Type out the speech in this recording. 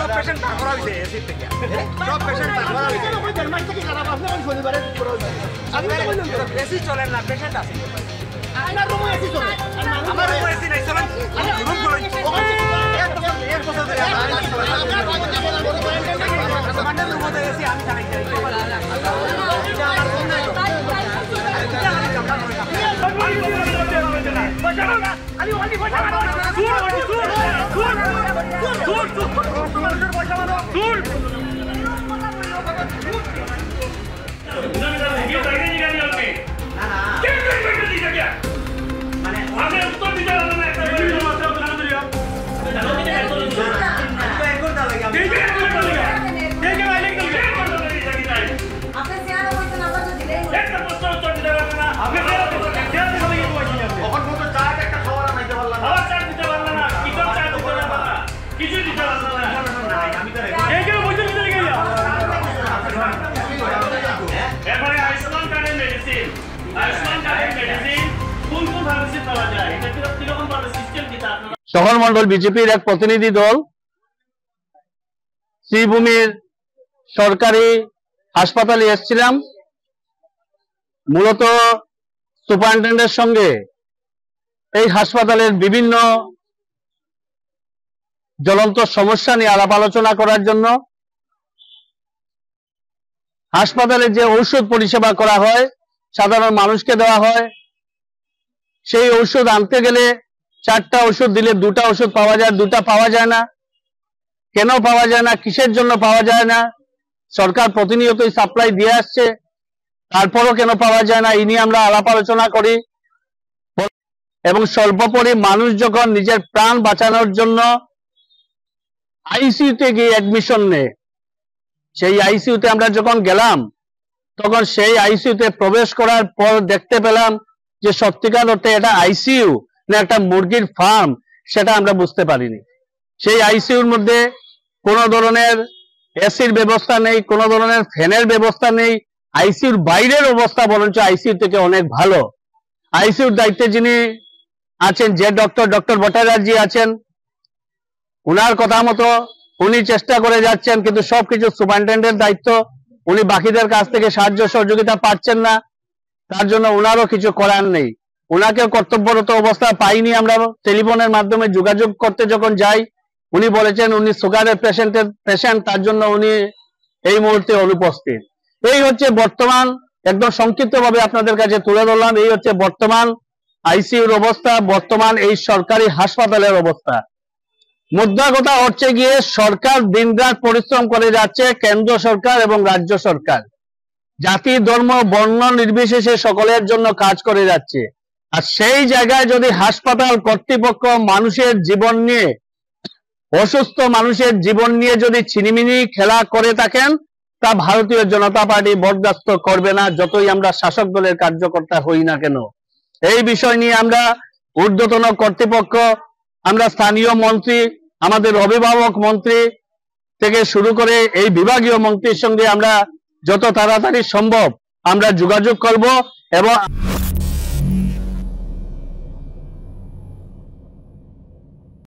সব পেশেন্ট তার করা হইছে এসি থেকে সব পেশেন্ট তার করা হইছে ওই জার্মান থেকে খারাপ আসলে কোন শনিবারে পুরো আমি তো বললাম এসি চলে না পেশেন্ট আছে আমার রুমে এসি চলে আমার রুমে এসি নাই চলেন রুম করে ওখানে এক বছর ধরে আমার রুমে এসি আমি চালাই শহর মন্ডল বিজেপির এক প্রতিনিধি দল শ্রীভূমির সরকারি হাসপাতালে এসেছিলাম। মূলত সুপারিনটেন্ডেন্টের সঙ্গে এই হাসপাতালের বিভিন্ন জ্বলন্ত সমস্যা নিয়ে আলাপ আলোচনা করার জন্য। হাসপাতালে যে ঔষধ পরিষেবা করা হয়, সাধারণ মানুষকে দেওয়া হয়, সেই ঔষধ আনতে গেলে 4টা ওষুধ দিলে 2টা ওষুধ পাওয়া যায়, 2টা পাওয়া যায় না। কেন পাওয়া যায় না, কিসের জন্য পাওয়া যায় না? সরকার প্রতিনিয়তই সাপ্লাই দিয়ে আসছে, তারপরও কেন পাওয়া যায় না, এই নিয়ে আমরা আলাপ আলোচনা করি। এবং সর্বোপরি মানুষ যখন নিজের প্রাণ বাঁচানোর জন্য আইসিইউতে গিয়ে অ্যাডমিশন নেয়, সেই আইসিইউতে আমরা যখন গেলাম, তখন সেই আইসিইউতে প্রবেশ করার পর দেখতে পেলাম যে সত্যিকার অর্থে এটা আইসিইউ না একটা মুরগির ফার্ম, সেটা আমরা বুঝতে পারিনি। সেই আইসিইউর মধ্যে কোনো ধরনের এসির ব্যবস্থা নেই, কোনো ধরনের ফ্যানের ব্যবস্থা নেই। আইসিইউর বাইরের অবস্থা বরঞ্চ আইসিইউ থেকে অনেক ভালো। আইসিইউর দায়িত্বে যিনি আছেন, যে ডক্টর ভট্টাচার্য আছেন, উনার কথা মতো উনি চেষ্টা করে যাচ্ছেন, কিন্তু সবকিছু সুপারিনটেন্ডেন্টের দায়িত্ব। উনি বাকিদের কাছ থেকে সাহায্য সহযোগিতা পাচ্ছেন না, তার জন্য উনারও কিছু করার নেই। উনাকে কর্তব্যরত অবস্থা পাইনি। আমরা টেলিফোনের মাধ্যমে যোগাযোগ করতে যখন যাই, উনি বলেছেন উনি সুগারের পেশেন্ট, তার জন্য উনি এই মুহূর্তে অনুপস্থিত। এই হচ্ছে বর্তমান, একদম সংক্ষিপ্তভাবে আপনাদের কাছে তুলে ধরলাম, এই হচ্ছে বর্তমান আইসিইউর অবস্থা, বর্তমান এই সরকারি হাসপাতালের অবস্থা। মুদ্রা কথা হচ্ছে গিয়ে সরকার দিনরাত পরিশ্রম করে যাচ্ছে, কেন্দ্র সরকার এবং রাজ্য সরকার জাতি ধর্ম বর্ণ নির্বিশেষে সকলের জন্য কাজ করে যাচ্ছে। আর সেই জায়গায় যদি হাসপাতাল কর্তৃপক্ষ মানুষের জীবন নিয়ে, অসুস্থ মানুষের জীবন নিয়ে যদি ছিনিমিনি খেলা করে থাকেন, তা ভারতীয় জনতা পার্টি বরদাস্ত করবে না, যতই আমরা শাসক দলের কার্যকর্তা হই না কেন। এই বিষয় নিয়ে আমরা ঊর্ধ্বতন কর্তৃপক্ষ, আমরা স্থানীয় মন্ত্রী, আমাদের অভিভাবক মন্ত্রী থেকে শুরু করে এই বিভাগীয় মন্ত্রীর সঙ্গে আমরা যত তাড়াতাড়ি সম্ভব আমরা যোগাযোগ করব এবং